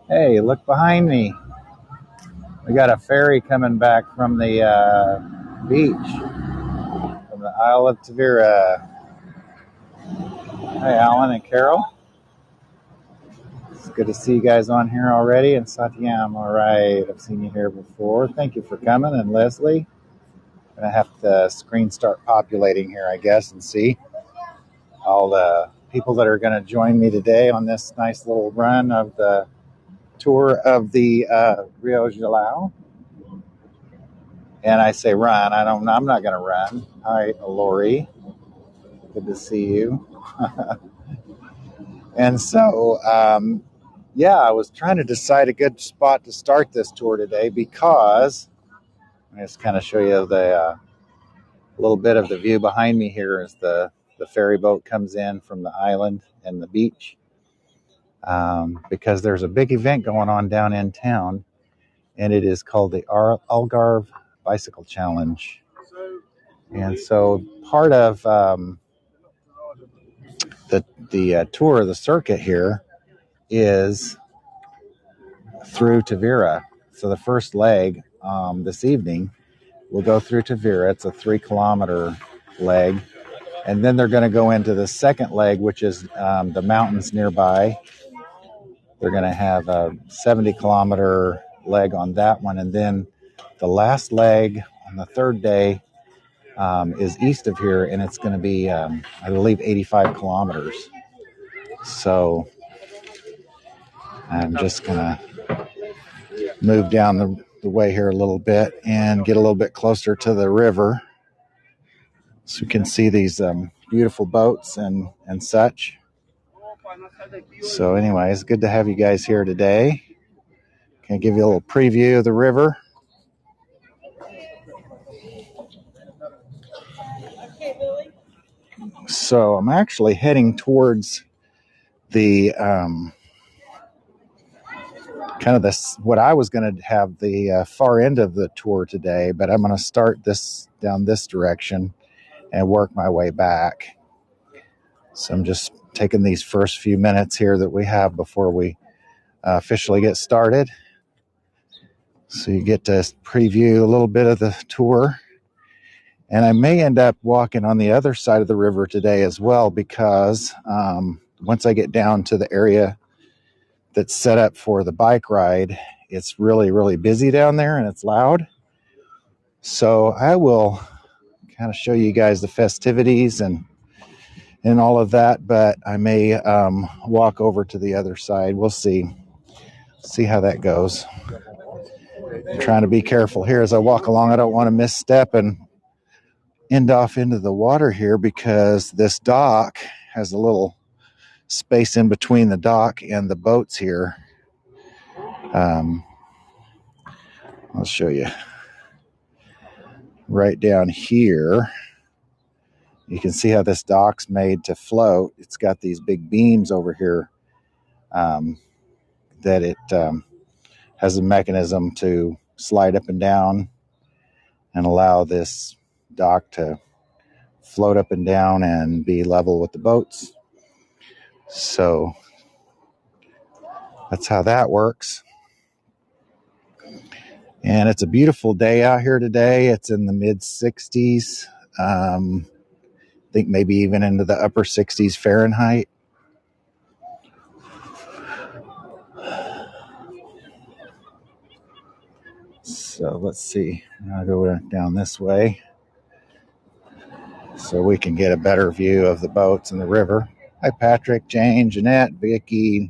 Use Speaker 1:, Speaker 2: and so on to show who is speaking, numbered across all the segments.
Speaker 1: Hey, look behind me. We got a ferry coming back from the beach, from the Isle of Tavira. Hi, Alan and Carol. It's good to see you guys on here already. And Satyam, all right. I've seen you here before. Thank you for coming. And Leslie, I'm going to have the screen start populating here, I guess, and see all the people that are going to join me today on this nice little run of the tour of the Rio Gilao. And I say run. I'm not going to run. Hi, Lori. Good to see you. And so, yeah, I was trying to decide a good spot to start this tour today because I just kind of show you the little bit of the view behind me here as the ferry boat comes in from the island and the beach. Because there's a big event going on down in town, and it is called the Algarve Bicycle Challenge. And so part of the tour of the circuit here is through Tavira. So the first leg this evening will go through Tavira. It's a 3-kilometer leg. And then they're going to go into the second leg, which is the mountains nearby. They're going to have a 70-kilometer leg on that one. And then the last leg on the third day is east of here, and it's going to be, I believe, 85 kilometers. So I'm just going to move down the way here a little bit and get a little bit closer to the river so you can see these beautiful boats and such. So anyways, good to have you guys here today. Can I give you a little preview of the river? So I'm actually heading towards the kind of this what I was going to have the far end of the tour today, but I'm going to start this down this direction and work my way back. So I'm just taking these first few minutes here that we have before we officially get started. So you get to preview a little bit of the tour. And I may end up walking on the other side of the river today as well, because once I get down to the area that's set up for the bike ride, it's really, really busy down there and it's loud. So I will kind of show you guys the festivities and all of that, but I may walk over to the other side. We'll see how that goes. I'm trying to be careful here as I walk along. I don't want to misstep and end off into the water here, because this dock has a little space in between the dock and the boats here. I'll show you right down here. You can see how this dock's made to float. It's got these big beams over here that it has a mechanism to slide up and down and allow this dock to float up and down and be level with the boats. So that's how that works. And it's a beautiful day out here today. It's in the mid 60s. I think maybe even into the upper 60s Fahrenheit. So let's see. I'll go down this way so we can get a better view of the boats and the river. Hi, Patrick, Jane, Jeanette, Vicky,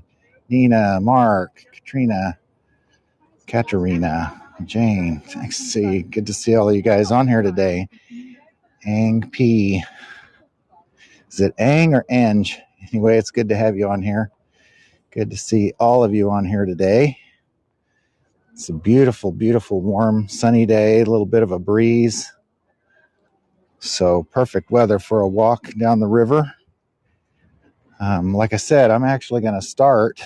Speaker 1: Nina, Mark, Katrina, Katerina, Jane. Thanks to see. Good to see all of you guys on here today. Ang P. Is it Ang or Ang? Anyway, it's good to have you on here. Good to see all of you on here today. It's a beautiful, beautiful, warm, sunny day. A little bit of a breeze. So perfect weather for a walk down the river. Like I said, I'm actually going to start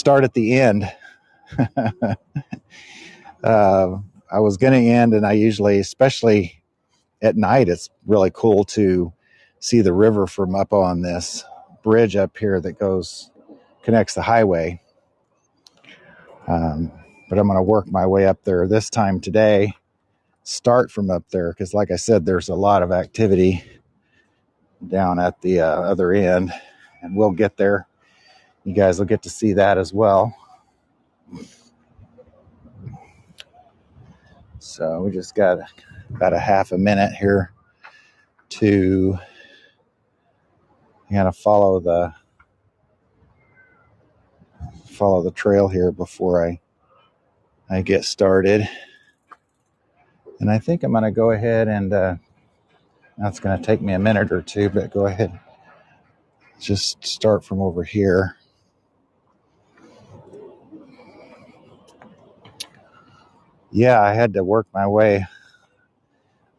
Speaker 1: at the end. I was going to end, and I usually, especially at night, it's really cool to see the river from up on this bridge up here that connects the highway. But I'm going to work my way up there this time today, start from up there, because like I said, there's a lot of activity down at the other end, and we'll get there. You guys will get to see that as well. So we just got about a half a minute here to kind of follow the trail here before I get started. And I think I'm going to go ahead and that's going to take me a minute or two, but go ahead, just start from over here. Yeah, I had to work my way.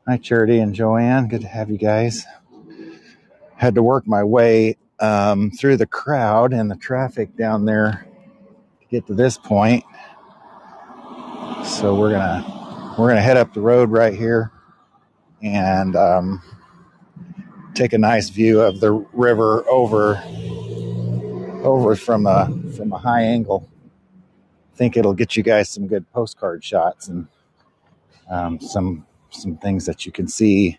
Speaker 1: Hi, Charity and Joanne. Good to have you guys. Had to work my way through the crowd and the traffic down there to get to this point. So we're gonna head up the road right here and take a nice view of the river over from a high angle. I think it'll get you guys some good postcard shots and some things that you can see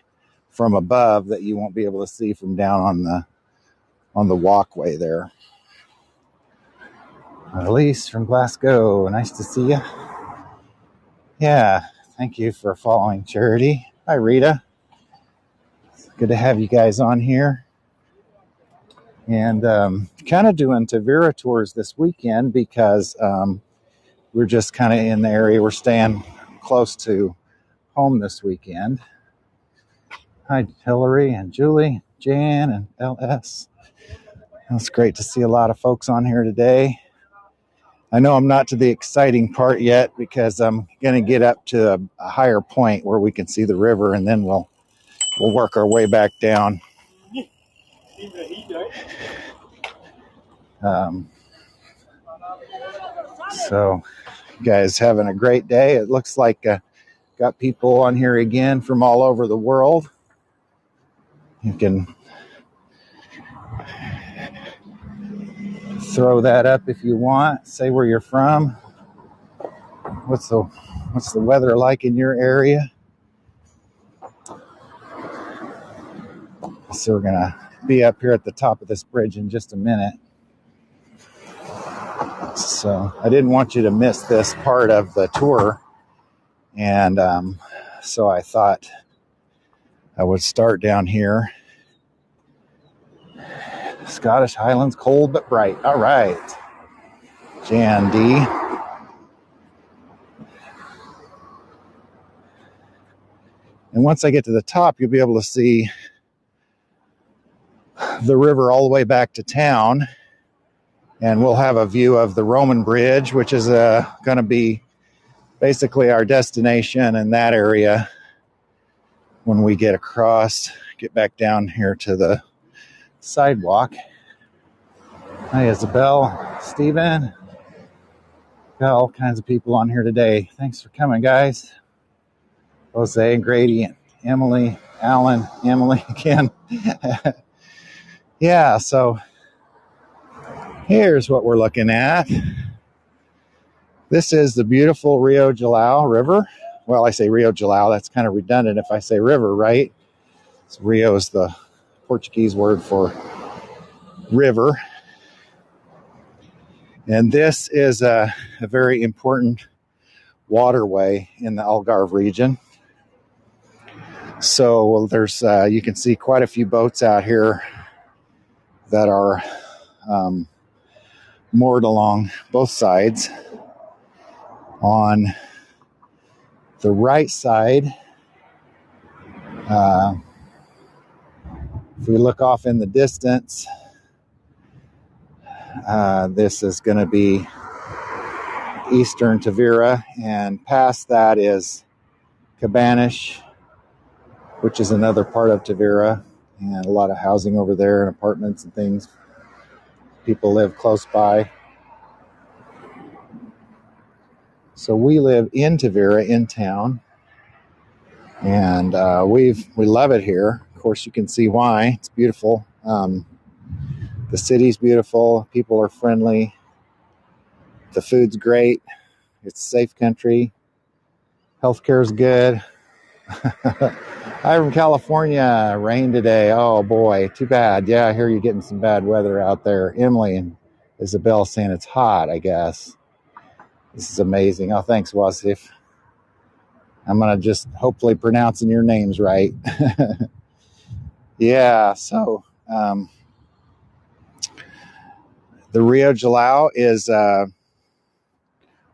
Speaker 1: from above that you won't be able to see from down on the walkway there. Elise from Glasgow, nice to see you. Yeah, thank you for following, Charity. Hi, Rita. It's good to have you guys on here. And kind of doing Tavira tours this weekend because we're just kind of in the area. We're staying close to home this weekend. Hi, Hillary and Julie, Jan and LS. It's great to see a lot of folks on here today. I know I'm not to the exciting part yet because I'm going to get up to a higher point where we can see the river, and then we'll work our way back down. So, you guys having a great day. It looks like got people on here again from all over the world. You can throw that up if you want. Say where you're from. What's the weather like in your area? So we're gonna be up here at the top of this bridge in just a minute. So I didn't want you to miss this part of the tour, and so I thought I would start down here. Scottish Highlands, cold but bright. All right, Jan D. And once I get to the top, you'll be able to see the river all the way back to town. And we'll have a view of the Roman Bridge, which is going to be basically our destination in that area when we get across, get back down here to the sidewalk. Hi, Isabel, Stephen. Got all kinds of people on here today. Thanks for coming, guys. Jose, Grady, Emily, Alan, Emily again. Yeah, so here's what we're looking at. This is the beautiful Rio Gilao River. Well, I say Rio Gilao. That's kind of redundant if I say river, right? So Rio is the Portuguese word for river. And this is a very important waterway in the Algarve region. So there's you can see quite a few boats out here that are moored along both sides. On the right side, if we look off in the distance, this is going to be eastern Tavira, and past that is Cabanas, which is another part of Tavira, and a lot of housing over there and apartments and things. People live close by. So we live in Tavira, in town, and we love it here. Of course, you can see why. It's beautiful. The city's beautiful. People are friendly. The food's great. It's safe country. Healthcare is good. I'm from California. Rain today. Oh boy, too bad. Yeah, I hear you're getting some bad weather out there. Emily and Isabel saying it's hot, I guess. This is amazing. Oh, thanks, Wasif. I'm going to just hopefully pronouncing your names right. Yeah, so the Rio Gilao is,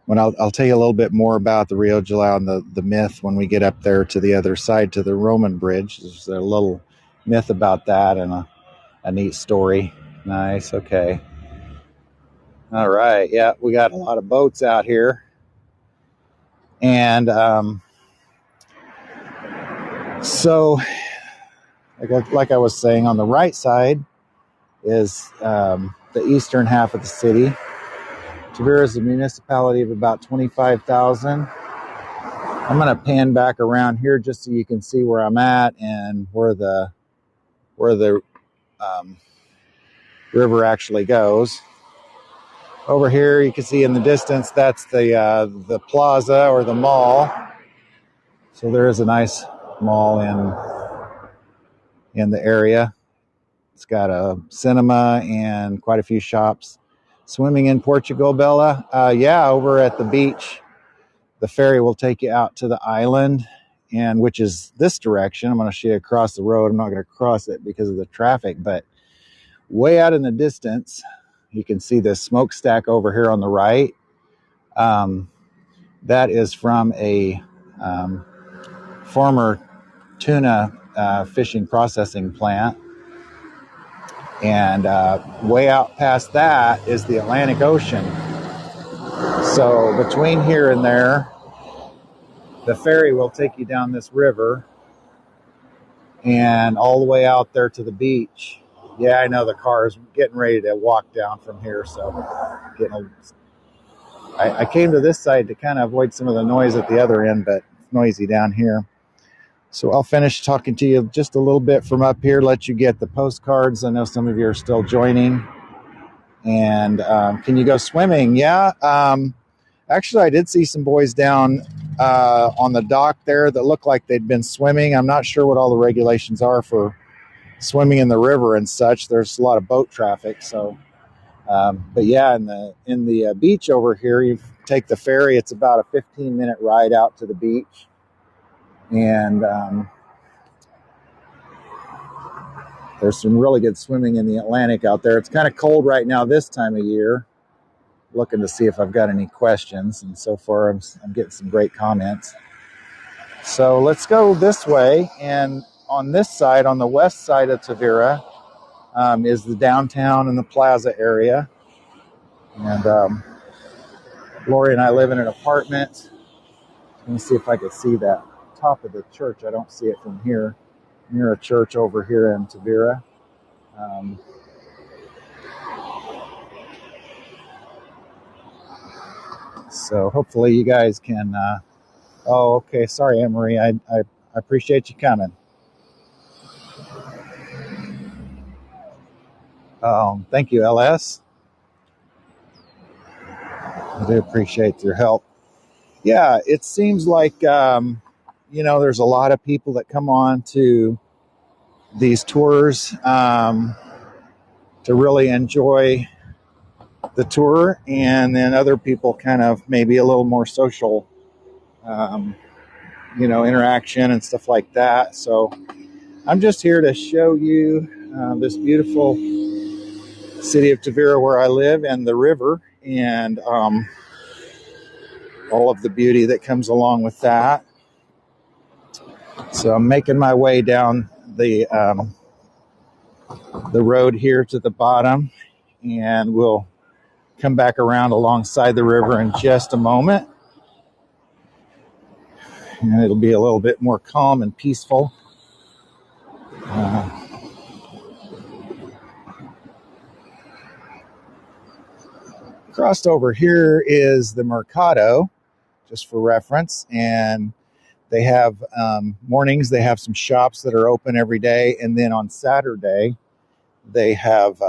Speaker 1: when I'll tell you a little bit more about the Rio Gilao and the myth when we get up there to the other side to the Roman bridge. There's a little myth about that and a neat story. Nice, okay. All right, yeah, we got a lot of boats out here. And so, like I was saying, on the right side is the eastern half of the city. Tavira is a municipality of about 25,000. I'm going to pan back around here just so you can see where I'm at and where the river actually goes. Over here, you can see in the distance, that's the plaza or the mall. So there is a nice mall in the area. It's got a cinema and quite a few shops. Swimming in Portugal, Bella? Yeah, over at the beach. The ferry will take you out to the island, and which is this direction. I'm going to show you across the road. I'm not going to cross it because of the traffic, but way out in the distance, you can see the smokestack over here on the right. That is from a former tuna fishing processing plant. And way out past that is the Atlantic Ocean. So between here and there, the ferry will take you down this river and all the way out there to the beach. Yeah, I know the car is getting ready to walk down from here, so I came to this side to kind of avoid some of the noise at the other end, but it's noisy down here. So I'll finish talking to you just a little bit from up here, let you get the postcards. I know some of you are still joining. And can you go swimming? Yeah. Actually, I did see some boys down on the dock there that looked like they'd been swimming. I'm not sure what all the regulations are for swimming in the river and such. There's a lot of boat traffic. So, but yeah, in the beach over here, you take the ferry. It's about a 15-minute ride out to the beach. And there's some really good swimming in the Atlantic out there. It's kind of cold right now this time of year. Looking to see if I've got any questions, and so far I'm getting some great comments. So let's go this way, and on this side, on the west side of Tavira, is the downtown and the plaza area. And Lori and I live in an apartment. Let me see if I can see that top of the church. I don't see it from here. Near a church over here in Tavira. So hopefully you guys can... oh, okay. Sorry, Anne-Marie. I appreciate you coming. Thank you, LS. I do appreciate your help. Yeah, it seems like, there's a lot of people that come on to these tours to really enjoy the tour, and then other people kind of maybe a little more social, interaction and stuff like that. So I'm just here to show you this beautiful city of Tavira where I live and the river and all of the beauty that comes along with that. So I'm making my way down the road here to the bottom, and we'll come back around alongside the river in just a moment. And it'll be a little bit more calm and peaceful. Crossed over here is the Mercado, just for reference, and they have mornings, they have some shops that are open every day, and then on Saturday they have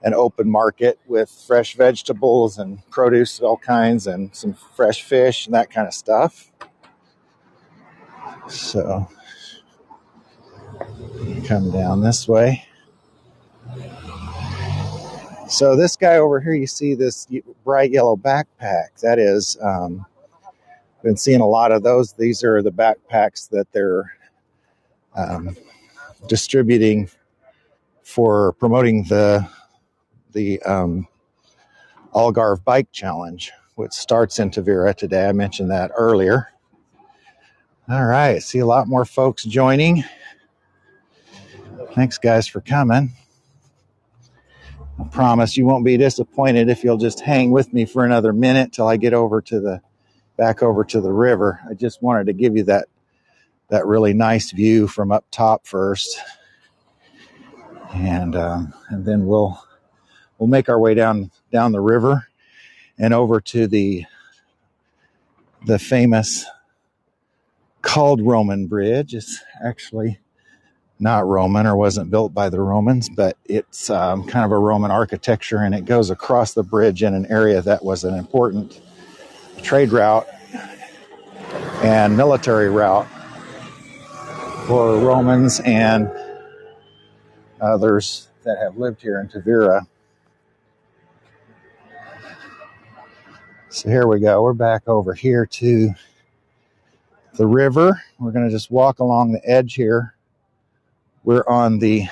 Speaker 1: an open market with fresh vegetables and produce, all kinds, and some fresh fish and that kind of stuff. So come down this way. So this guy over here, you see this bright yellow backpack. That is, been seeing a lot of those. These are the backpacks that they're distributing for promoting the Algarve Bike Challenge, which starts in Tavira today. I mentioned that earlier. All right, see a lot more folks joining. Thanks, guys, for coming. I promise you won't be disappointed if you'll just hang with me for another minute till I get back over to the river. I just wanted to give you that really nice view from up top first, and then we'll make our way down the river and over to the famous called Roman Bridge. It's actually not Roman, or wasn't built by the Romans, but it's kind of a Roman architecture, and it goes across the bridge in an area that was an important trade route and military route for Romans and others that have lived here in Tavira. So here we go. We're back over here to the river. We're going to just walk along the edge here. We're on the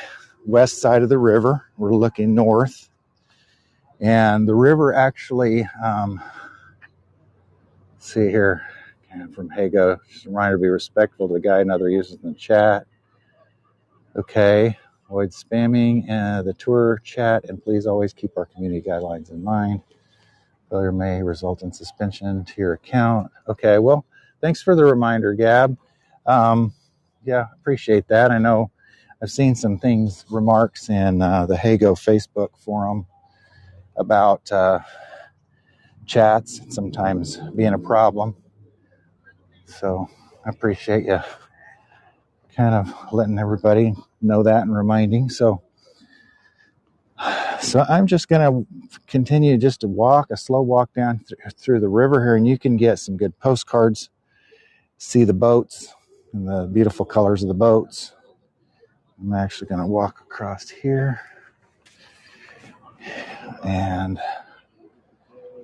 Speaker 1: west side of the river. We're looking north. And the river actually, let's see here, from Heygo, just a reminder to be respectful to the guide and other users in the chat. Okay, avoid spamming the tour chat, and please always keep our community guidelines in mind. Failure may result in suspension to your account. Okay, well, thanks for the reminder, Gab. Yeah, appreciate that. I know I've seen some remarks in the Heygo Facebook forum about chats sometimes being a problem. So I appreciate you kind of letting everybody know that and reminding. So I'm just going to continue just to walk, a slow walk down through the river here, and you can get some good postcards, see the boats and the beautiful colors of the boats. I'm actually going to walk across here. And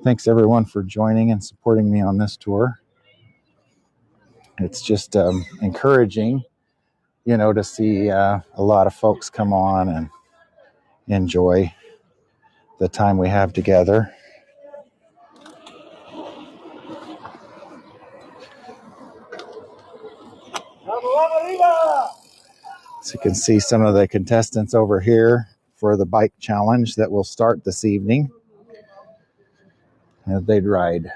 Speaker 1: thanks everyone for joining and supporting me on this tour. It's just encouraging, to see a lot of folks come on and enjoy the time we have together. So you can see some of the contestants over here for the bike challenge that will start this evening. And they'd ride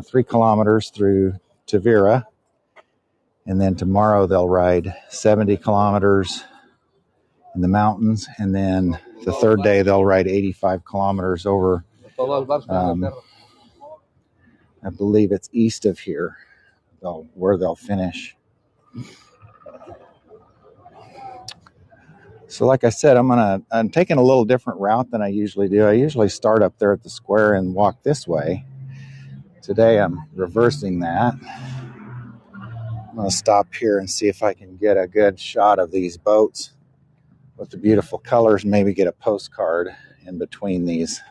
Speaker 1: 3 kilometers through Tavira, and then tomorrow they'll ride 70 kilometers in the mountains, and then the third day they'll ride 85 kilometers over, I believe it's east of here, where they'll finish. So like I said, I'm taking a little different route than I usually do. I usually start up there at the square and walk this way. Today I'm reversing that. I'm going to stop here and see if I can get a good shot of these boats with the beautiful colors, maybe get a postcard in between these.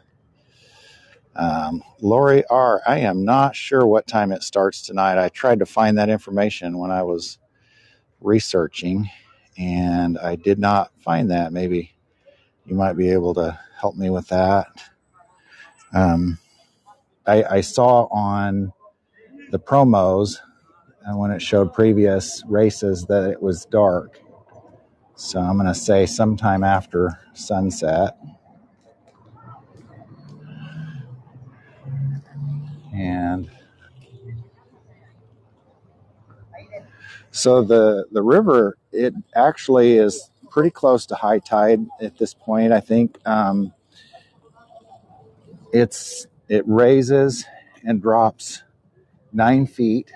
Speaker 1: Lori R., I am not sure what time it starts tonight. I tried to find that information when I was researching, and I did not find that. Maybe you might be able to help me with that. I saw on the promos when it showed previous races that it was dark. So I'm going to say sometime after sunset. And so the river, it actually is pretty close to high tide at this point. I think it raises and drops 9 feet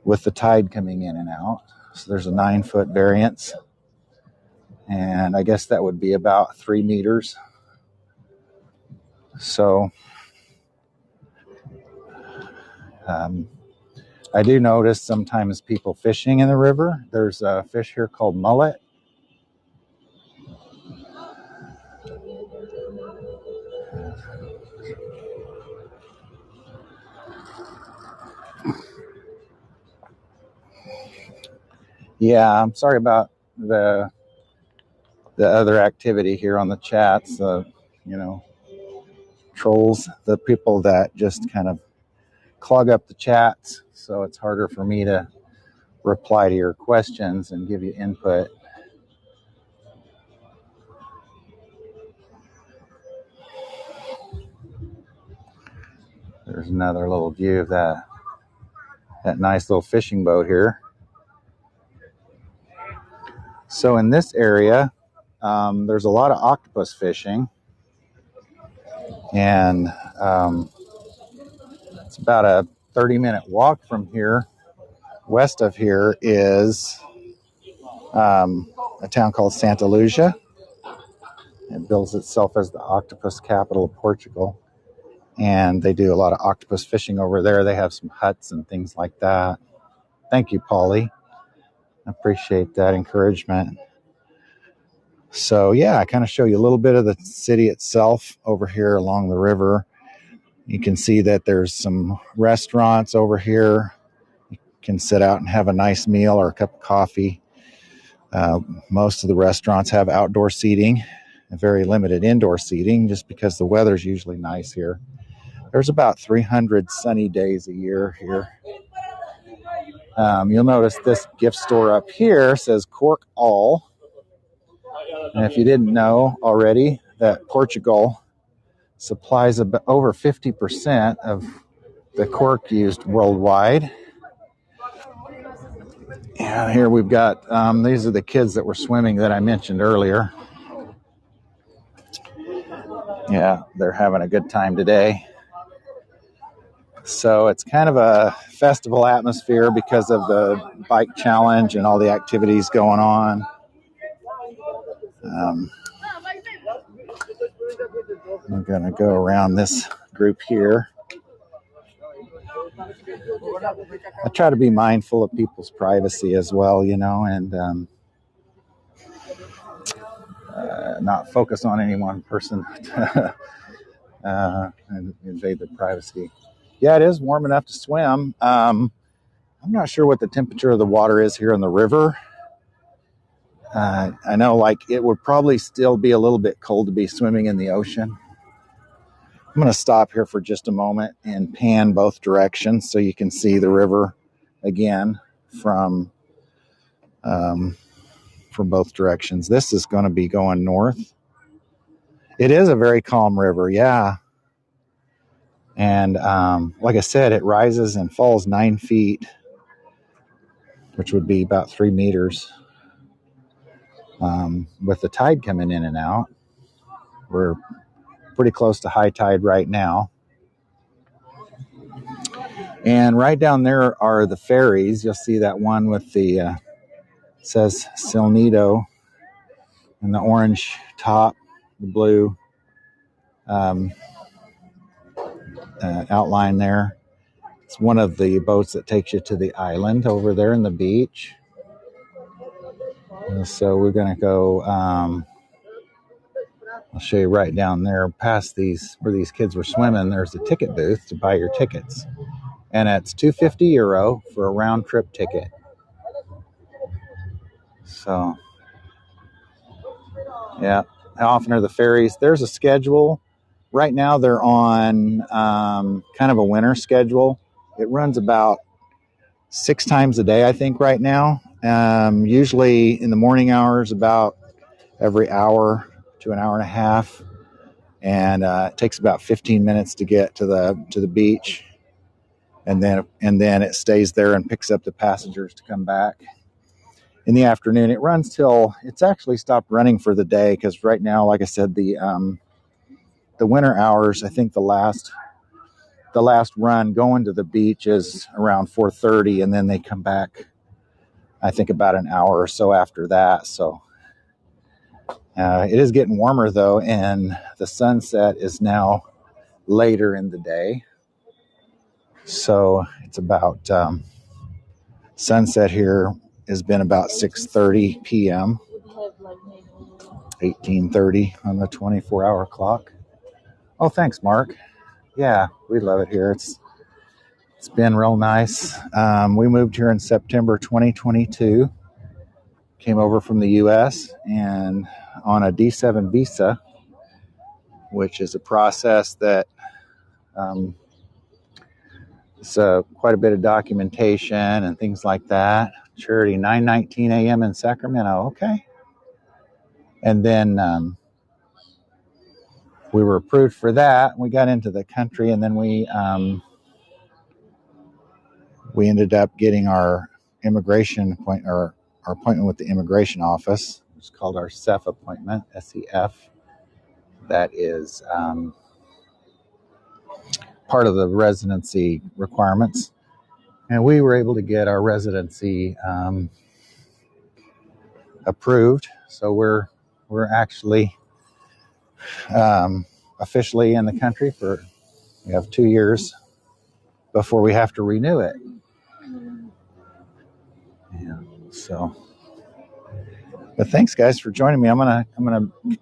Speaker 1: with the tide coming in and out. So there's a 9-foot variance. And I guess that would be about 3 meters So I do notice sometimes people fishing in the river. There's a fish here called mullet. Yeah, I'm sorry about the other activity here on the chats. You know, trolls, the people that just kind of clog up the chats, so it's harder for me to reply to your questions and give you input. There's another little view of that nice little fishing boat here. So in this area, there's a lot of octopus fishing, and it's about a 30-minute walk from here. West of here is a town called Santa Lucia. It bills itself as the octopus capital of Portugal, and they do a lot of octopus fishing over there. They have some huts and things like that. Thank you, Polly. I appreciate that encouragement. So yeah, I kind of show you a little bit of the city itself over here along the river. You can see that there's some restaurants over here. You can sit out and have a nice meal or a cup of coffee. Most of the restaurants have outdoor seating and very limited indoor seating just because the weather's usually nice here. There's about 300 sunny days a year here. You'll notice this gift store up here says Cork All. And if you didn't know already, that Portugal supplies about over 50% of the cork used worldwide. And here we've got, these are the kids that were swimming that I mentioned earlier. Yeah, they're having a good time today. So it's kind of a festival atmosphere because of the bike challenge and all the activities going on. I'm going to go around this group here. I try to be mindful of people's privacy as well, you know, and not focus on any one person and invade their privacy. Yeah, it is warm enough to swim. I'm not sure what the temperature of the water is here in the river. I know, like, it would probably still be a little bit cold to be swimming in the ocean. I'm going to stop here for just a moment and pan both directions so you can see the river again from both directions. This is going to be going north. It is a very calm river, yeah. And like I said, it rises and falls 9 feet, which would be about 3 meters. With the tide coming in and out, we're pretty close to high tide right now. And right down there are the ferries. You'll see that one with the says Silnido and the orange top, the blue outline there. It's one of the boats that takes you to the island over there in the beach. So we're going to go, I'll show you right down there past these, where these kids were swimming. There's a ticket booth to buy your tickets. And it's €250 for a round trip ticket. So, yeah. How often are the ferries? There's a schedule. Right now they're on kind of a winter schedule. It runs about 6 times a day, I think, right now. Usually in the morning hours, about every hour to an hour and a half. And it takes about 15 minutes to get to the beach. And then it stays there and picks up the passengers to come back. In the afternoon, it runs till it's actually stopped running for the day because right now, like I said, the winter hours, I think the last run going to the beach is around 4:30, and then they come back, I think, about an hour or so after that. So it is getting warmer though, and the sunset is now later in the day. So it's about sunset here has been about 6:30 p.m. 18:30 on the 24-hour clock. Oh, thanks, Mark. Yeah, we love it here. It's been real nice. We moved here in September 2022. Came over from the U.S. and on a D7 visa, which is a process that it's quite a bit of documentation and things like that. Charity 9:19 a.m. in Sacramento. Okay. And then we were approved for that. We got into the country, and then we ended up getting our immigration appointment, or our appointment with the immigration office. It's called our SEF appointment, SEF. That is part of the residency requirements. And we were able to get our residency approved. So we're actually officially in the country we have 2 years before we have to renew it. Yeah. So, but thanks guys for joining me. I'm gonna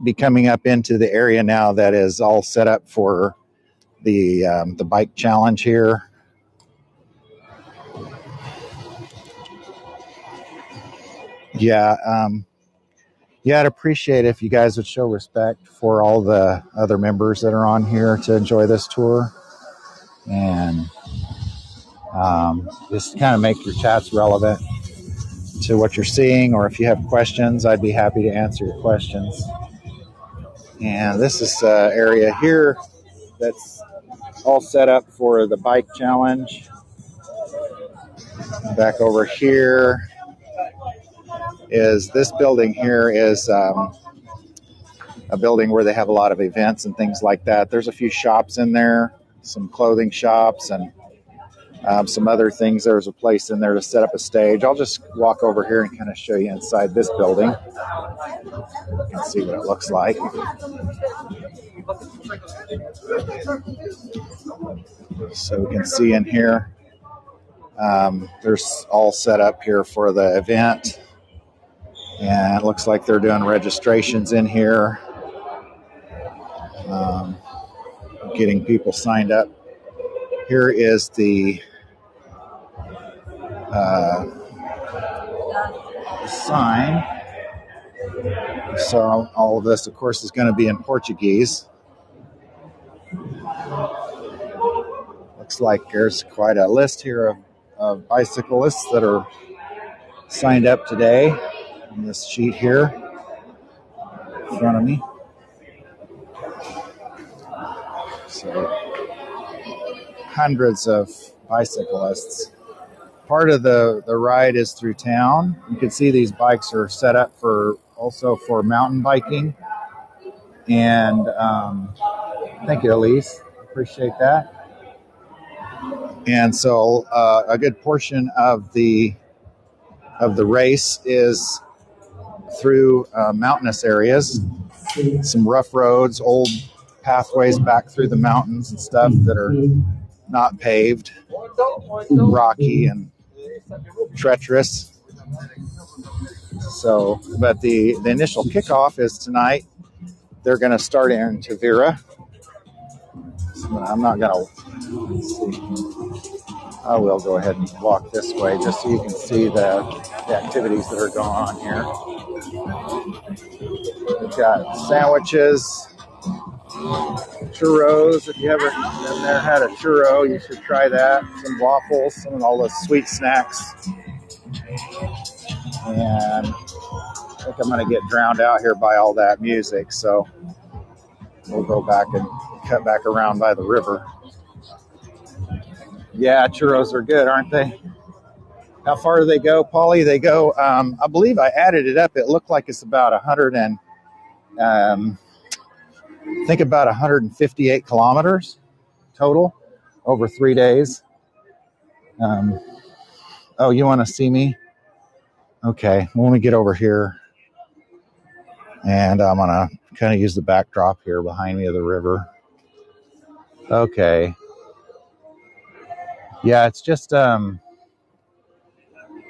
Speaker 1: be coming up into the area now that is all set up for the bike challenge here. Yeah. I'd appreciate it if you guys would show respect for all the other members that are on here to enjoy this tour, and just kind of make your chats relevant to what you're seeing, or if you have questions, I'd be happy to answer your questions. And this is an area here that's all set up for the bike challenge. Back over here is this building here is a building where they have a lot of events and things like that. There's a few shops in there, some clothing shops and some other things. There's a place in there to set up a stage. I'll just walk over here and kind of show you inside this building. You can see what it looks like. So we can see in here, there's all set up here for the event. And it looks like they're doing registrations in here, getting people signed up. Here is the sign. So all of this, of course, is going to be in Portuguese. Looks like there's quite a list here of bicyclists that are signed up today on this sheet here in front of me. So hundreds of bicyclists. Part of the ride is through town. You can see these bikes are set up also for mountain biking. And thank you, Elise. Appreciate that. And so a good portion of the race is through mountainous areas, some rough roads, old pathways back through the mountains and stuff that are not paved, rocky and treacherous. So, but the initial kickoff is tonight. They're going to start in Tavira. So I'm not going to. I will go ahead and walk this way just so you can see the activities that are going on here. We've got sandwiches, churros. If you ever been there, had a churro, you should try that. Some waffles, some of all the sweet snacks. And I think I'm going to get drowned out here by all that music, so we'll go back and cut back around by the river. Yeah, churros are good, aren't they? How far do they go, Paulie? They go, I believe I added it up. It looked like it's about 158 kilometers total over 3 days. Oh, you want to see me? Okay, when we get over here, and I'm going to kind of use the backdrop here behind me of the river. Okay. Yeah, it's just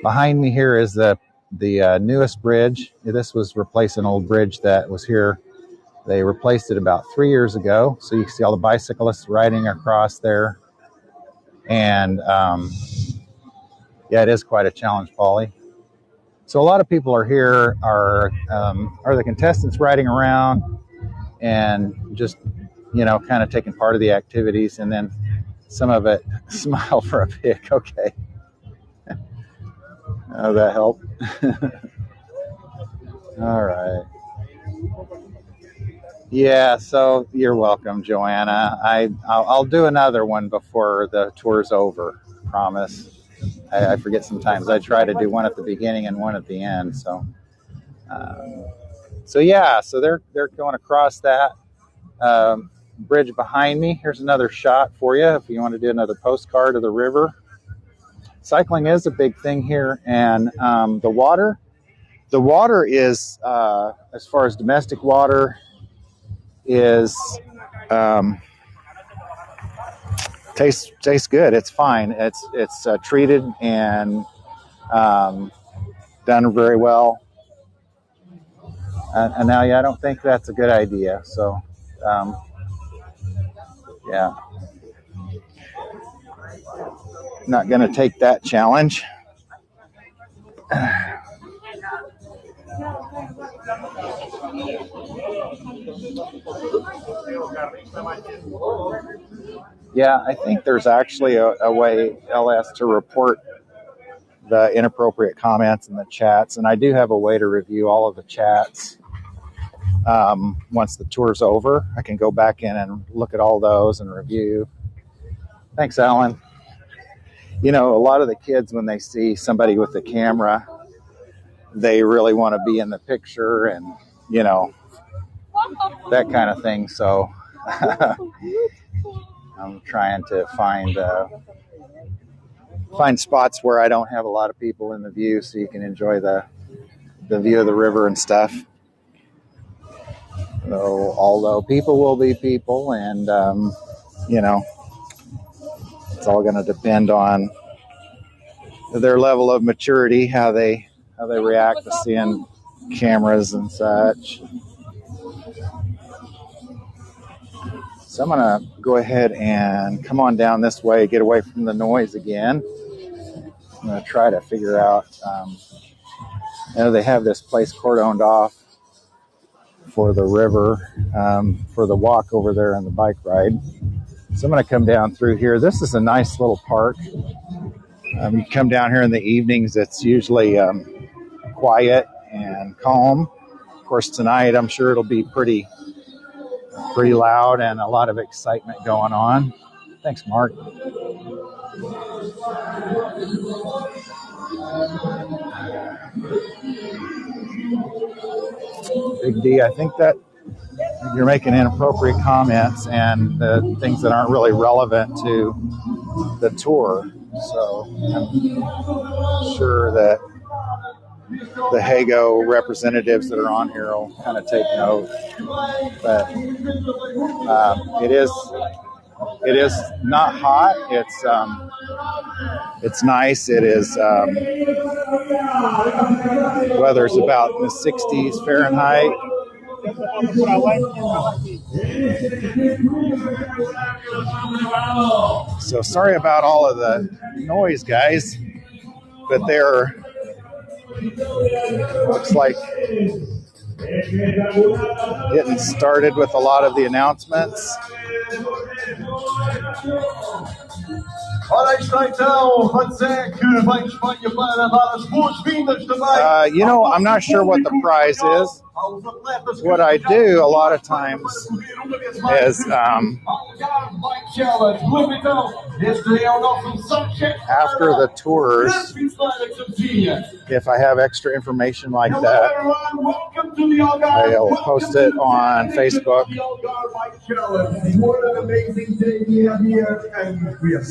Speaker 1: behind me here is the newest bridge. This was replacing an old bridge that was here. They replaced it about 3 years ago. So you can see all the bicyclists riding across there. And yeah, it is quite a challenge, Paulie. So a lot of people are here, are the contestants riding around and just, kind of taking part of the activities. And then some of it, smile for a pic. Okay. Oh, that helped. All right. Yeah, so you're welcome, Joanna. I'll do another one before the tour's over. Promise. I forget sometimes. I try to do one at the beginning and one at the end. So yeah. So they're going across that bridge behind me. Here's another shot for you if you want to do another postcard of the river. Cycling is a big thing here, and the water is as far as domestic water is tastes good. It's fine. It's treated and done very well. And now, yeah, I don't think that's a good idea. So, yeah, not going to take that challenge. Yeah, I think there's actually a way, LS, to report the inappropriate comments in the chats, and I do have a way to review all of the chats. Once the tour's over, I can go back in and look at all those and review. Thanks, Alan. A lot of the kids, when they see somebody with the camera, they really want to be in the picture and, that kind of thing. So I'm trying to find spots where I don't have a lot of people in the view so you can enjoy the view of the river and stuff. So, although people will be people, and it's all going to depend on their level of maturity, how they react to seeing cameras and such. So I'm going to go ahead and come on down this way, get away from the noise again. I'm going to try to figure out, they have this place cordoned off for the river, for the walk over there and the bike ride. So I'm going to come down through here. This is a nice little park. You come down here in the evenings, it's usually quiet and calm. Of course, tonight I'm sure it'll be pretty loud and a lot of excitement going on. Thanks, Mark. Big D, I think that you're making inappropriate comments and the things that aren't really relevant to the tour. So I'm sure that the Heygo representatives that are on here will kind of take note. But it is not hot. It's nice. It is weather's about in the 60s Fahrenheit. So sorry about all of the noise, guys, but looks like getting started with a lot of the announcements. I'm not sure what the prize is. What I do a lot of times is after the tours, if I have extra information like that, I'll post it on Facebook.
Speaker 2: What an amazing day we have here, and we have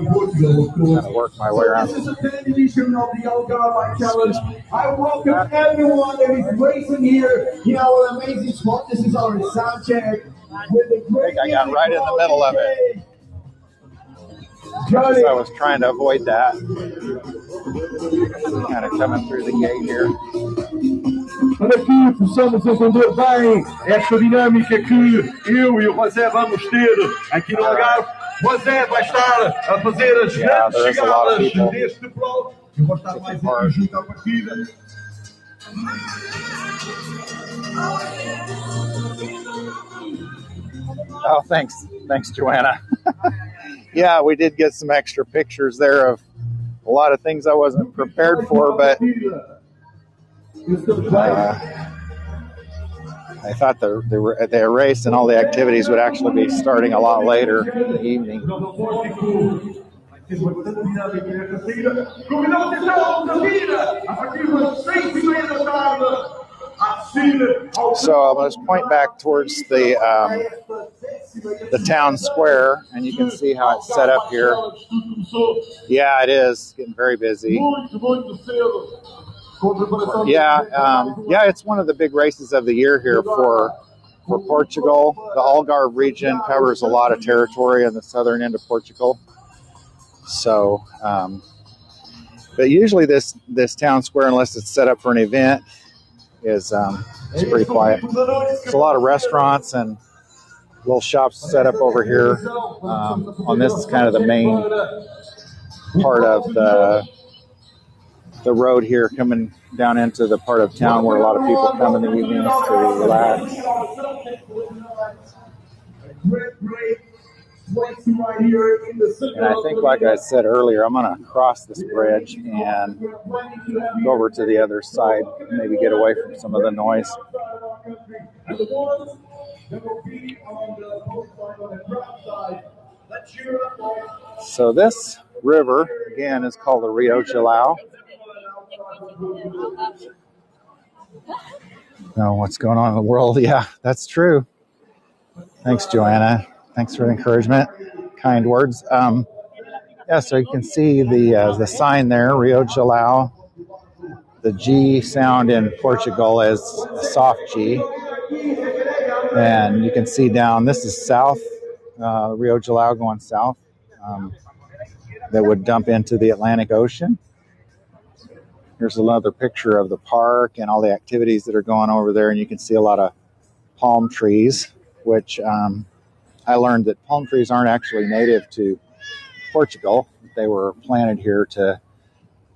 Speaker 2: in Portugal, of course.
Speaker 1: Kind of work my way around.
Speaker 2: This is the 10th edition of the Algarve Challenge. I welcome everyone that is racing here in our amazing spot. This is our sound check. With the great
Speaker 1: I got right in the middle of it.
Speaker 2: Johnny.
Speaker 1: So I was trying to avoid that. Kind of coming through the gate here.
Speaker 2: Olha aqui, possamos entender bem esta dinâmica que eu e o José vamos ter aqui no Algarve. José vai estar a fazer as grandes chegadas deste bloco. Eu vou estar mais aqui junto à partida.
Speaker 1: Oh, thanks, Joanna. Yeah, we did get some extra pictures there of a lot of things I wasn't prepared for, but I thought the race and all the activities would actually be starting a lot later in the evening. So I'll just point back towards the town square, and you can see how it's set up here. Yeah, it is getting very busy. Yeah, it's one of the big races of the year here for Portugal. The Algarve region covers a lot of territory on the southern end of Portugal. So, but usually this town square, unless it's set up for an event, is it's pretty quiet. There's a lot of restaurants and little shops set up over here. On this is kind of the main part of the road here, coming down into the part of town where a lot of people come in the evenings to relax. And I think, like I said earlier, I'm going to cross this bridge and go over to the other side, maybe get away from some of the noise. So this river, again, is called the Rio Gilao. Know what's going on in the world? Yeah, that's true. Thanks, Joanna. Thanks for the encouragement, kind words. Yeah, so you can see the sign there, Rio Gilao. The G sound in Portugal is a soft G. And you can see down, this is south, Rio Gilao going south. That would dump into the Atlantic Ocean. Here's another picture of the park and all the activities that are going over there. And you can see a lot of palm trees, which I learned that palm trees aren't actually native to Portugal. They were planted here to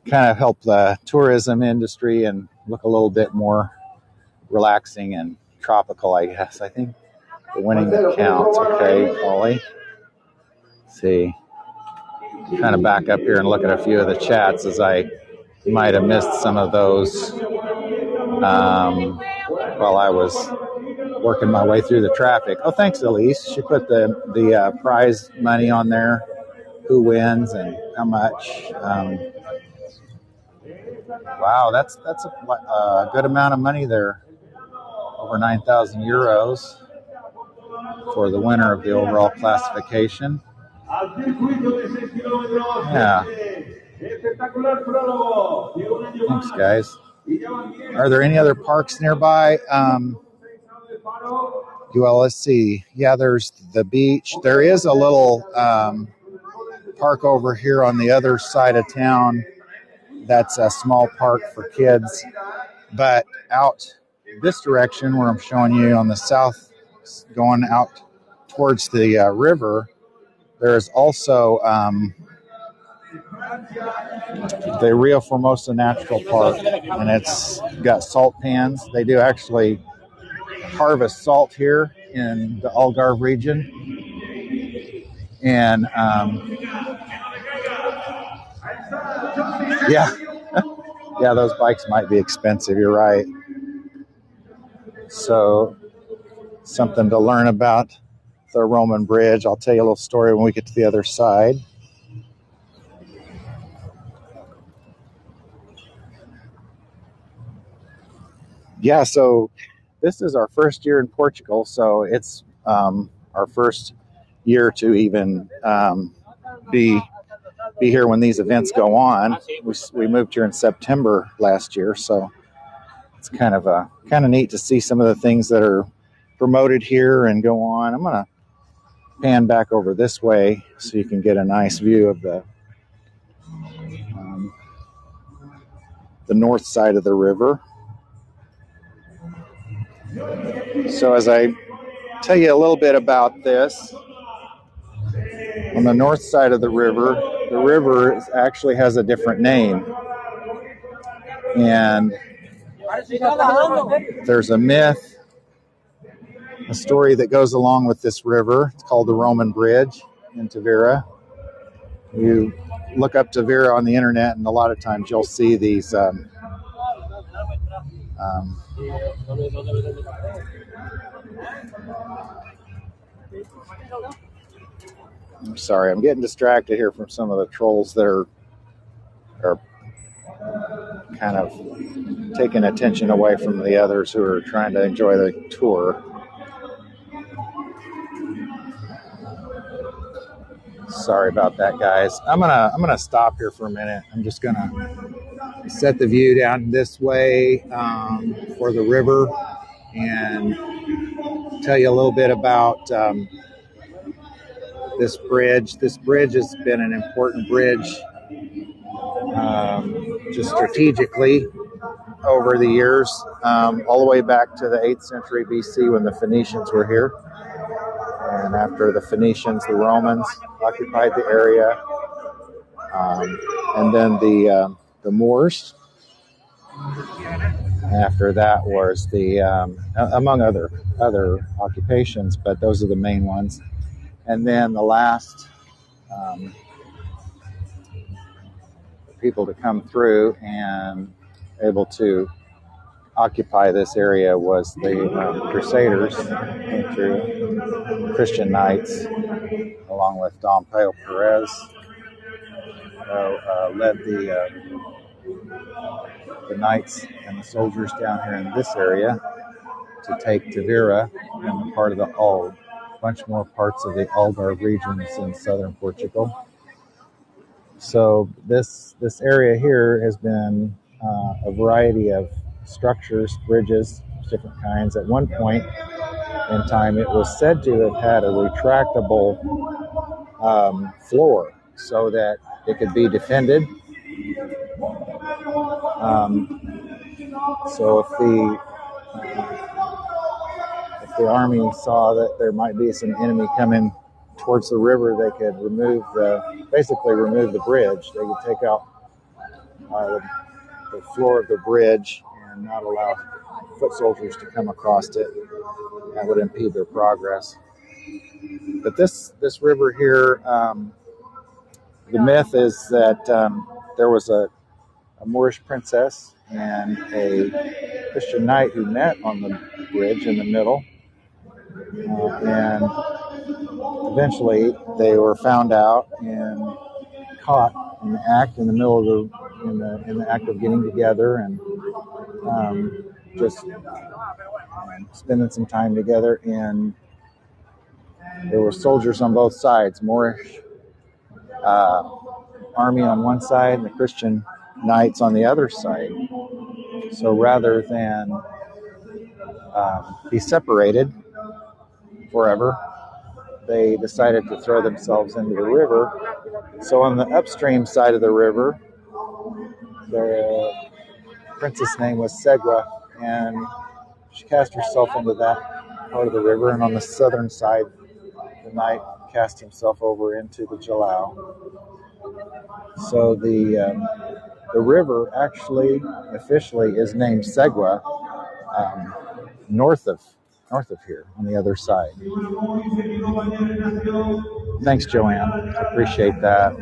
Speaker 1: kind of help the tourism industry and look a little bit more relaxing and tropical, I guess. I think the winning that counts. Okay, Ollie. Let's see. Kind of back up here and look at a few of the chats, as I might have missed some of those while I was working my way through the traffic. Oh, thanks, Elise. She put the prize money on there, who wins and how much. Wow, that's a good amount of money there. Over 9,000 euros for the winner of the overall classification. Yeah. Thanks, guys. Are there any other parks nearby? Well, let's see. Yeah, there's the beach. There is a little park over here on the other side of town. That's a small park for kids. But out this direction, where I'm showing you on the south, going out towards the river, there is also the Rio Formosa Natural Park, and it's got salt pans. They do actually harvest salt here in the Algarve region, and yeah, those bikes might be expensive. You're right. So something to learn about the Roman Bridge. I'll tell you a little story when we get to the other side. yeah, so this is our first year in Portugal, so it's our first year to even be here when these events go on. We moved here in September last year, so it's kind of neat to see some of the things that are promoted here and go on. I'm gonna pan back over this way so you can get a nice view of the north side of the river. So as I tell you a little bit about this, on the north side of the river actually has a different name. And there's a myth, a story that goes along with this river. It's called the Roman Bridge in Tavira. You look up Tavira on the internet, and a lot of times you'll see these I'm sorry, I'm getting distracted here from some of the trolls that are kind of taking attention away from the others who are trying to enjoy the tour. Sorry about that, guys. I'm gonna stop here for a minute. I'm just gonna set the view down this way for the river and tell you a little bit about this bridge. This bridge has been an important bridge just strategically over the years, all the way back to the 8th century BC when the Phoenicians were here. And after the Phoenicians, the Romans occupied the area. And then the Moors. After that was the, among other occupations, but those are the main ones. And then the last people to come through and able to occupy this area was the Crusaders, came through, Christian knights, along with Dom Pedro Perez, led the knights and the soldiers down here in this area to take Tavira and part of the Algarve, bunch more parts of the Algarve regions in southern Portugal. So this area here has been a variety of structures, bridges, different kinds. At one point in time, it was said to have had a retractable floor so that it could be defended. So if the army saw that there might be some enemy coming towards the river, they could basically remove the bridge. They could take out the floor of the bridge and not allow foot soldiers to come across it. That would impede their progress. But this river here, the myth is that there was a Moorish princess and a Christian knight who met on the bridge in the middle, and eventually they were found out and caught in the act, in the middle of in the act of getting together and just spending some time together. And there were soldiers on both sides, Moorish army on one side and the Christian knights on the other side. So rather than be separated forever, they decided to throw themselves into the river. So on the upstream side of the river, the princess' name was Segua, and she cast herself into that part of the river. And on the southern side, the knight cast himself over into the Gilao. So the river actually officially is named Segua, north of here on the other side. Thanks, Joanne. I appreciate that.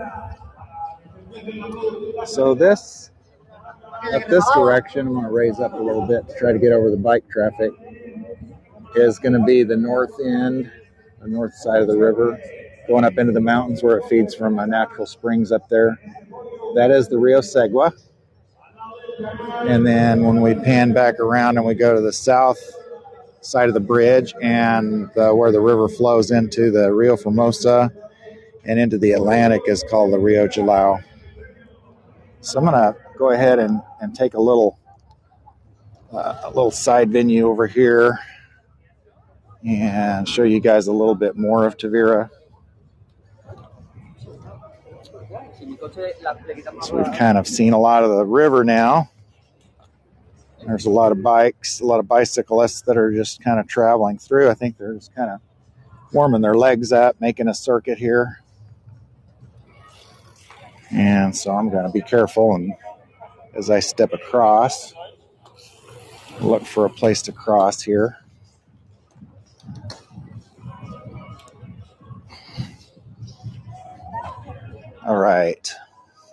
Speaker 1: So up this direction, I'm going to raise up a little bit to try to get over the bike traffic, is going to be the north end, the north side of the river, going up into the mountains where it feeds from natural springs up there. That is the Rio Segua. And then when we pan back around and we go to the south side of the bridge and where the river flows into the Rio Formosa and into the Atlantic is called the Rio Gilao. So I'm going to go ahead and take a little side venue over here and show you guys a little bit more of Tavira. So we've kind of seen a lot of the river now. There's a lot of bikes, a lot of bicyclists that are just kind of traveling through. I think they're just kind of warming their legs up, making a circuit here. And so I'm going to be careful, and as I step across, look for a place to cross here. All right,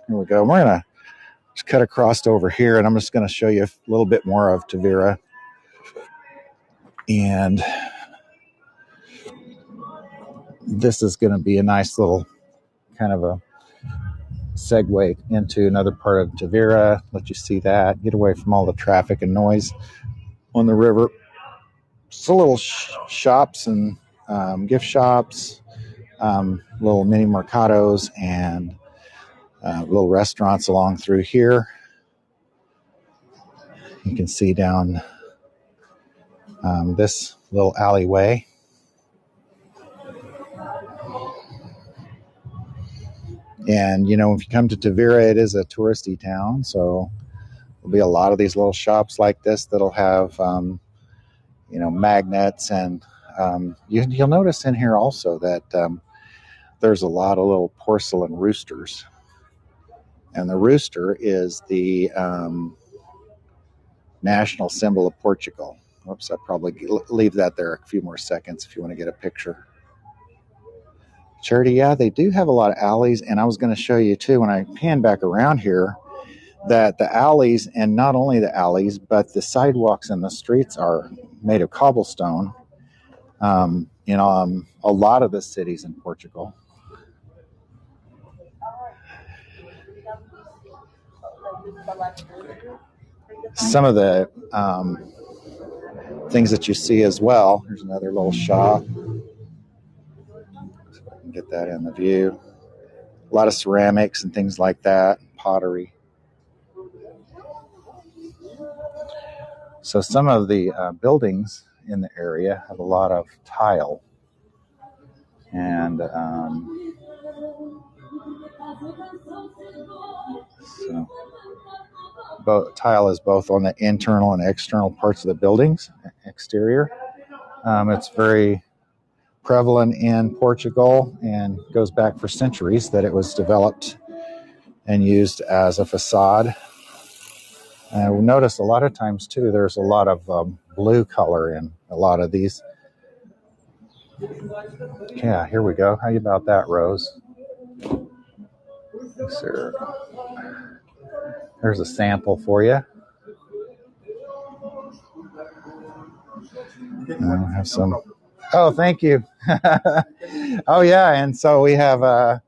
Speaker 1: here we go. We're going to just cut across over here, and I'm just going to show you a little bit more of Tavira. And this is going to be a nice little kind of a segue into another part of Tavira. Let you see that. Get away from all the traffic and noise on the river. Just little shops and gift shops, little mini mercados, and little restaurants along through here. You can see down this little alleyway. And, you know, if you come to Tavira, it is a touristy town, so there'll be a lot of these little shops like this that'll have, you know, magnets. And you'll notice in here also that there's a lot of little porcelain roosters. And the rooster is the national symbol of Portugal. Whoops, I'll probably leave that there a few more seconds if you want to get a picture. Charity, yeah, they do have a lot of alleys, and I was going to show you too when I pan back around here that the alleys, and not only the alleys, but the sidewalks and the streets are made of cobblestone in a lot of the cities in Portugal. Some of the things that you see as well. Here's another little shop. So I can get that in the view. A lot of ceramics and things like that, pottery. So some of the buildings in the area have a lot of tile. And so tile is both on the internal and external parts of the buildings, exterior. It's very prevalent in Portugal and goes back for centuries that it was developed and used as a facade. And we notice a lot of times too, there's a lot of blue color in a lot of these. Yeah, here we go. How about that, Rose? There's a sample for you. I have some. Oh, thank you. Oh, yeah. And so we have a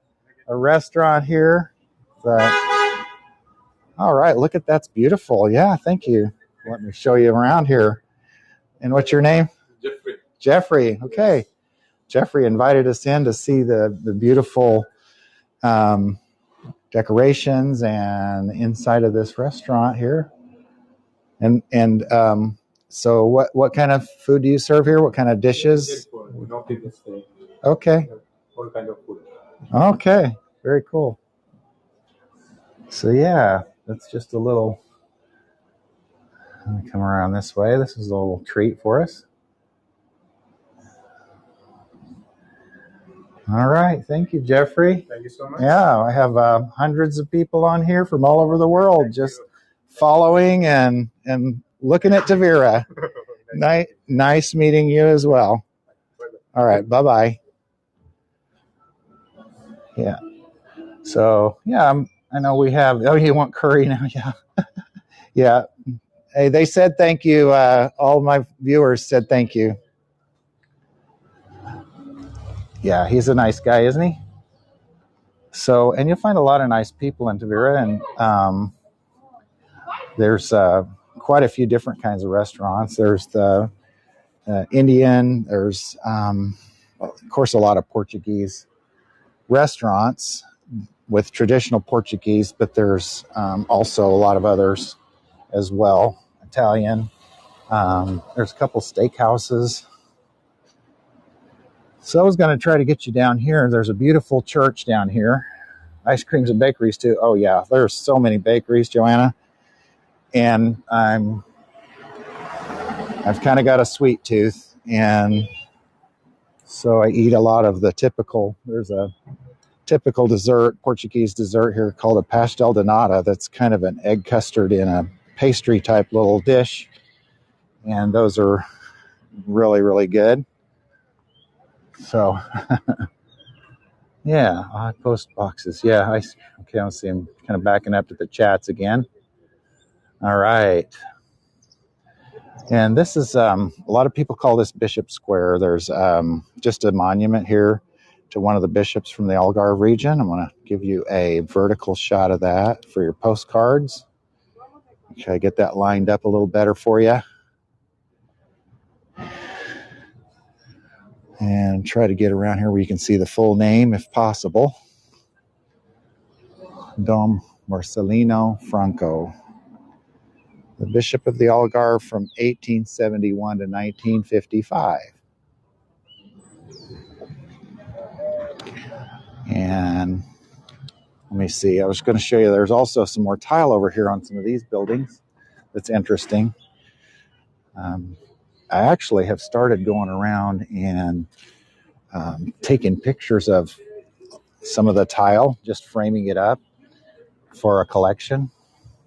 Speaker 1: restaurant here. All right. Look at that's beautiful. Yeah. Thank you. Let me show you around here. And what's your name?
Speaker 3: Jeffrey.
Speaker 1: Jeffrey. Okay. Jeffrey invited us in to see the beautiful decorations and inside of this restaurant here. And so what kind of food do you serve here? What kind of dishes? Okay.
Speaker 3: All kind of food.
Speaker 1: Okay. Very cool. So yeah, that's just a little. Let me come around this way. This is a little treat for us. All right. Thank you, Jeffrey.
Speaker 3: Thank you so much.
Speaker 1: Yeah, I have hundreds of people on here from all over the world just following and looking at Tavira. Nice meeting you as well. All right. Bye-bye. Yeah. So, yeah, I know we have. Oh, you want curry now? Yeah. Yeah. Hey, they said thank you. All my viewers said thank you. Yeah, he's a nice guy, isn't he? So, and you'll find a lot of nice people in Tavira, and There's quite a few different kinds of restaurants. There's the Indian. There's, of course, a lot of Portuguese restaurants with traditional Portuguese, but there's also a lot of others as well. Italian. There's a couple steakhouses. So I was going to try to get you down here. There's a beautiful church down here. Ice creams and bakeries too. Oh yeah, there's so many bakeries, Joanna. And I've kind of got a sweet tooth, and so I eat a lot of the typical. There's a typical dessert, Portuguese dessert here called a pastel de nata. That's kind of an egg custard in a pastry type little dish, and those are really, really good. So, yeah, odd post boxes. Yeah, okay, I see I'm kind of backing up to the chats again. All right. And this is, a lot of people call this Bishop Square. There's just a monument here to one of the bishops from the Algarve region. I'm going to give you a vertical shot of that for your postcards. Try to get that lined up a little better for you. And try to get around here where you can see the full name if possible. Dom Marcelino Franco, the Bishop of the Algarve from 1871 to 1955. And let me see, I was going to show you, there's also some more tile over here on some of these buildings that's interesting. I actually have started going around and taking pictures of some of the tile, just framing it up for a collection.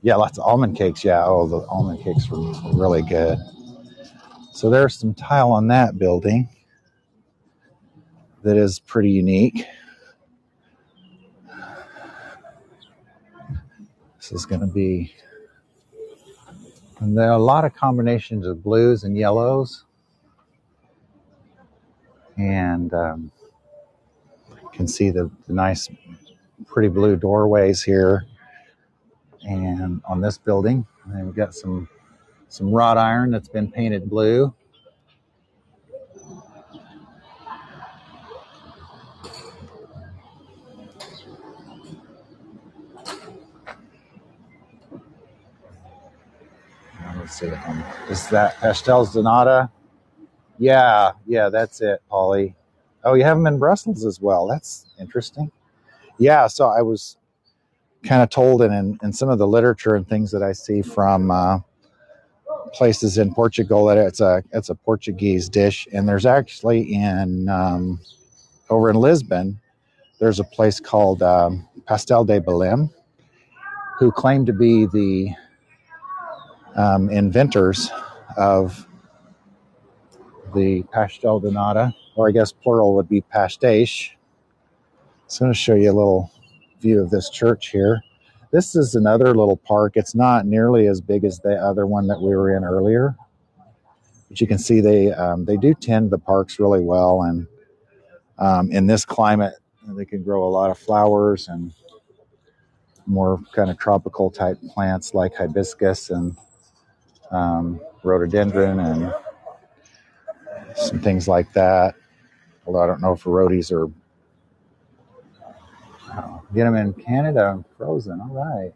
Speaker 1: Yeah, lots of almond cakes. Yeah, oh, the almond cakes were really good. So there's some tile on that building that is pretty unique. This is going to be, and there are a lot of combinations of blues and yellows. And you can see the nice, pretty blue doorways here. And on this building, and we've got some wrought iron that's been painted blue. Let's see. Is that Pastels de Nata? Yeah, that's it, Polly. Oh, you have them in Brussels as well. That's interesting. Yeah, so I was kind of told in some of the literature and things that I see from places in Portugal that it's a Portuguese dish. And there's actually over in Lisbon, there's a place called Pastel de Belém, who claim to be the inventors of the pastel de nata, or I guess plural would be pastiche. So I'm going to show you a little view of this church here. This is another little park. It's not nearly as big as the other one that we were in earlier, but you can see they do tend the parks really well, and in this climate, they can grow a lot of flowers and more kind of tropical type plants like hibiscus and rhododendron and some things like that. Although I don't know if roadies are, get them in Canada frozen. All right.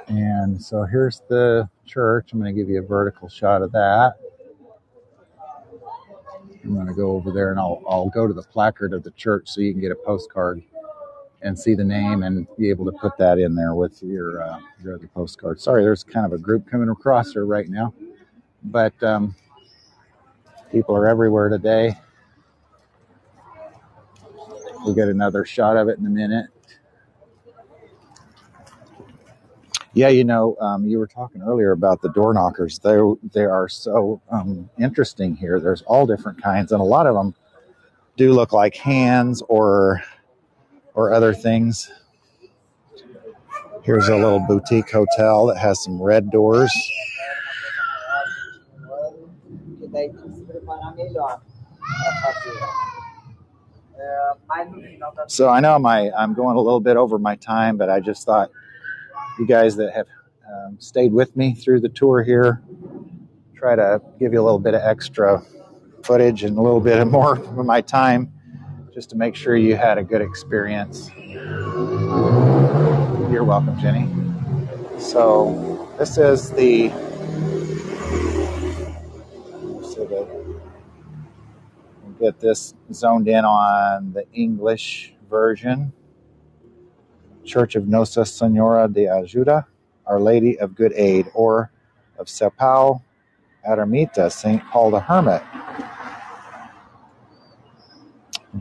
Speaker 1: And so here's the church. I'm going to give you a vertical shot of that. I'm going to go over there and I'll go to the placard of the church so you can get a postcard and see the name and be able to put that in there with your other postcard. Sorry, there's kind of a group coming across here right now, but people are everywhere today. We'll get another shot of it in a minute. Yeah, you were talking earlier about the door knockers. They are so interesting here. There's all different kinds, and a lot of them do look like hands or other things. Here's a little boutique hotel that has some red doors. So I know I'm going a little bit over my time, but I just thought, you guys that have stayed with me through the tour here. Try to give you a little bit of extra footage and a little bit more of my time just to make sure you had a good experience. You're welcome, Jenny. So this is so that we'll get this zoned in on the English version. Church of Nossa Senhora de Ajuda, Our Lady of Good Aid, or of Sepau Ermita, St. Paul the Hermit.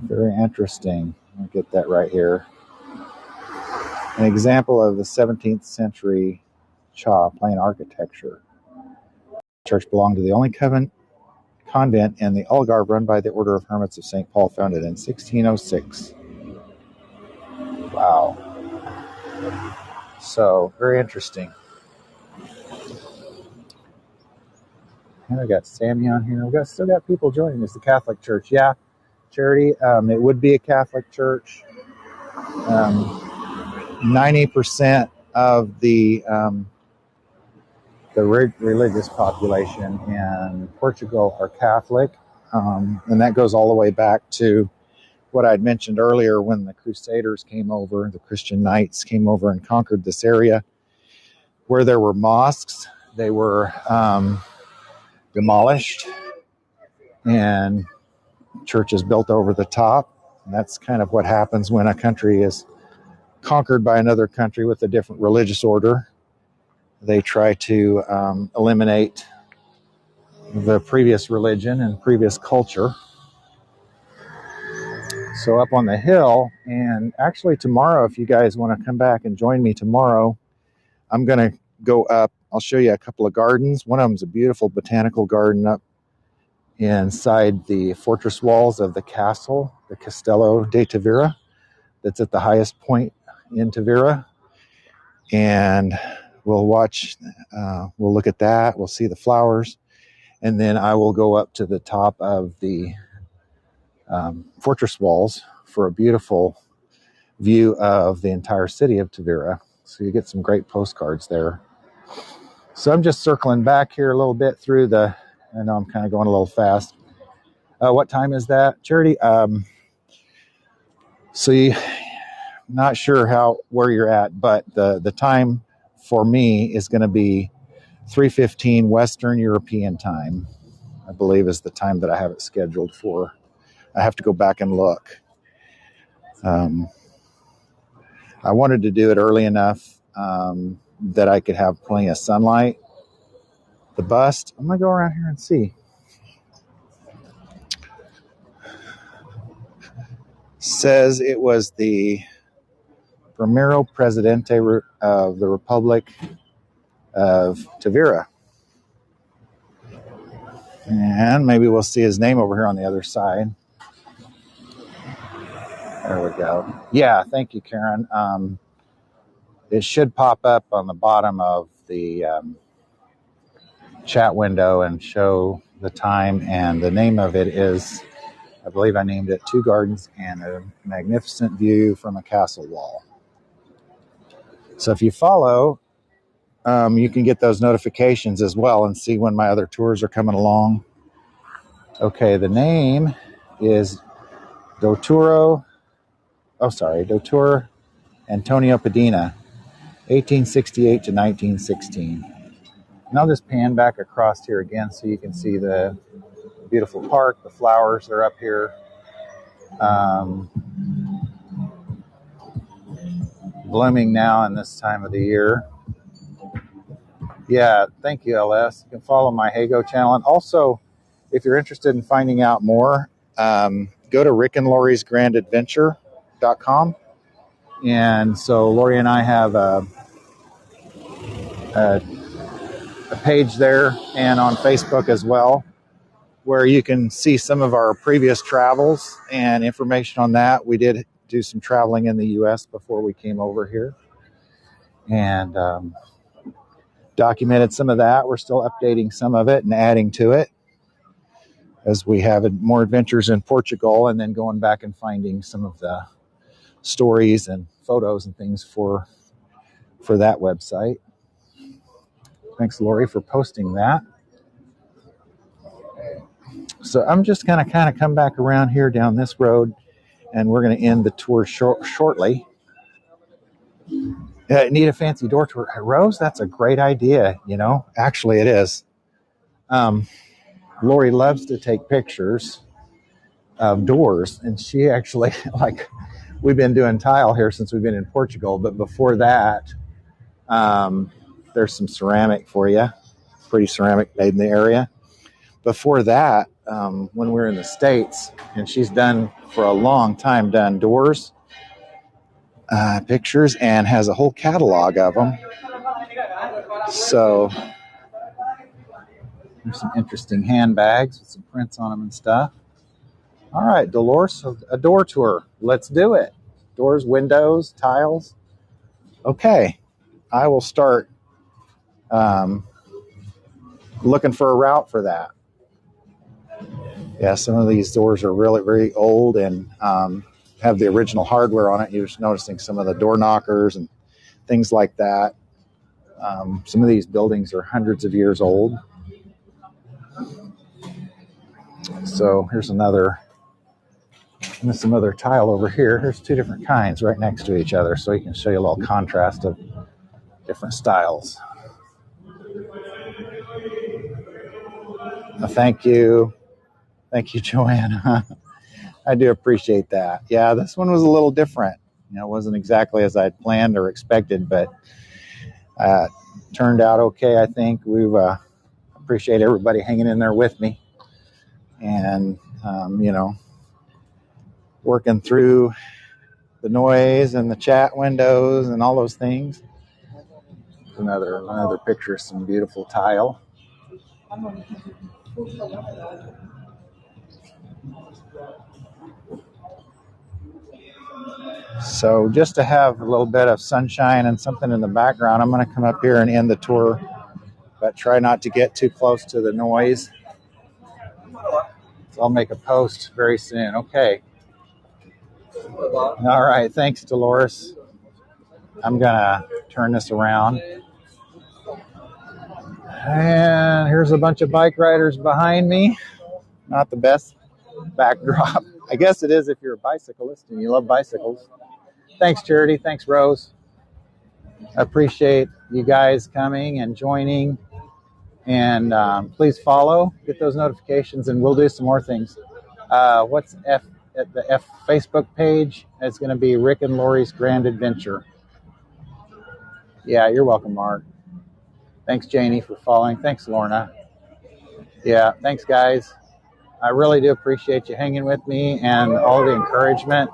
Speaker 1: Very interesting. I'll get that right here. An example of the 17th century plain architecture. The church belonged to the only convent in the Algarve run by the Order of Hermits of St. Paul, founded in 1606. Wow. So, very interesting. And I got Sammy on here. Still got people joining us. The Catholic Church. Yeah, Charity. It would be a Catholic church. 90% of the religious population in Portugal are Catholic. And that goes all the way back to what I'd mentioned earlier when the Crusaders came over, the Christian Knights came over and conquered this area where there were mosques. They were demolished and churches built over the top. And that's kind of what happens when a country is conquered by another country with a different religious order. They try to eliminate the previous religion and previous culture. So up on the hill, and actually tomorrow, if you guys want to come back and join me tomorrow, I'm going to go up. I'll show you a couple of gardens. One of them is a beautiful botanical garden up inside the fortress walls of the castle, the Castello de Tavira, that's at the highest point in Tavira. And we'll we'll look at that. We'll see the flowers. And then I will go up to the top of the fortress walls for a beautiful view of the entire city of Tavira. So you get some great postcards there. So I'm just circling back here a little bit through I know I'm kind of going a little fast. What time is that, Charity? So you're not sure where you're at, but the time for me is going to be 3:15 Western European time, I believe is the time that I have it scheduled for. I have to go back and look. I wanted to do it early enough that I could have plenty of sunlight. The bust, I'm going to go around here and see. Says it was the Primero Presidente of the Republic of Tavira. And maybe we'll see his name over here on the other side. There we go. Yeah, thank you, Karen. It should pop up on the bottom of the chat window and show the time, and the name of it is, I believe I named it Two Gardens and a Magnificent View from a Castle Wall. So if you follow, you can get those notifications as well and see when my other tours are coming along. Okay, the name is Doutor Antonio Padina, 1868 to 1916. And I'll just pan back across here again so you can see the beautiful park. The flowers are up here. Blooming now in this time of the year. Yeah, thank you, LS. You can follow my Heygo channel. And also, if you're interested in finding out more, go to rickandlori'sgrandadventure.com. And so Lori and I have a page there and on Facebook as well, where you can see some of our previous travels and information on that. We did do some traveling in the U.S. before we came over here and documented some of that. We're still updating some of it and adding to it as we have more adventures in Portugal, and then going back and finding some of the stories and photos and things for for that website. Thanks, Lori, for posting that. So I'm just going to kind of come back around here down this road, and we're going to end the tour shortly. Need a fancy door tour. Rose, that's a great idea, you know. Actually, it is. Lori loves to take pictures of doors, and she actually, like, we've been doing tile here since we've been in Portugal, but before that, there's some ceramic for you. Pretty ceramic made in the area. Before that, when we were in the States, and she's done for a long time, done doors, pictures, and has a whole catalog of them. So there's some interesting handbags with some prints on them and stuff. All right, Dolores, a door tour. Let's do it. Doors, windows, tiles. Okay, I will start looking for a route for that. Yeah, some of these doors are really very old and have the original hardware on it. You're just noticing some of the door knockers and things like that. Some of these buildings are hundreds of years old. So here's some other tile over here. There's two different kinds right next to each other, so you can show you a little contrast of different styles. Thank you, Joanna. I do appreciate that. Yeah, this one was a little different. You know, it wasn't exactly as I'd planned or expected, but turned out okay. I think we appreciate everybody hanging in there with me, and you know, working through the noise and the chat windows and all those things. Another picture of some beautiful tile. So just to have a little bit of sunshine and something in the background, I'm going to come up here and end the tour, but try not to get too close to the noise. So I'll make a post very soon. Okay. All right. Thanks, Dolores. I'm going to turn this around. And here's a bunch of bike riders behind me. Not the best backdrop. I guess it is if you're a bicyclist and you love bicycles. Thanks, Charity. Thanks, Rose. I appreciate you guys coming and joining. And please follow, get those notifications, and we'll do some more things. What's at the F Facebook page? It's going to be Rick and Lori's Grand Adventure. Yeah, you're welcome, Mark. Thanks, Janie, for following. Thanks, Lorna. Yeah, thanks, guys. I really do appreciate you hanging with me and all the encouragement.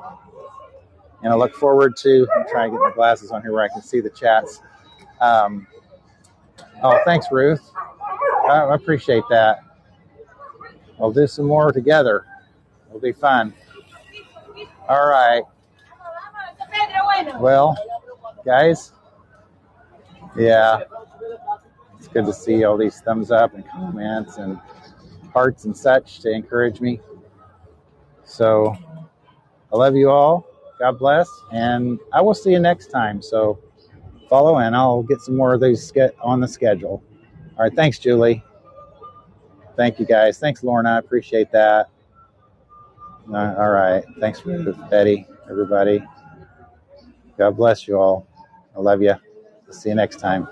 Speaker 1: And I look forward to, I'm trying to get my glasses on here where I can see the chats. Thanks, Ruth. I appreciate that. We'll do some more together. It'll be fun. All right. Well, guys, yeah, it's good to see all these thumbs up and comments and hearts and such to encourage me. So I love you all. God bless. And I will see you next time. So follow and I'll get some more of these on the schedule. All right. Thanks, Julie. Thank you, guys. Thanks, Lorna. I appreciate that. All right. Thanks, Ruth, Betty, everybody. God bless you all. I love you. See you next time.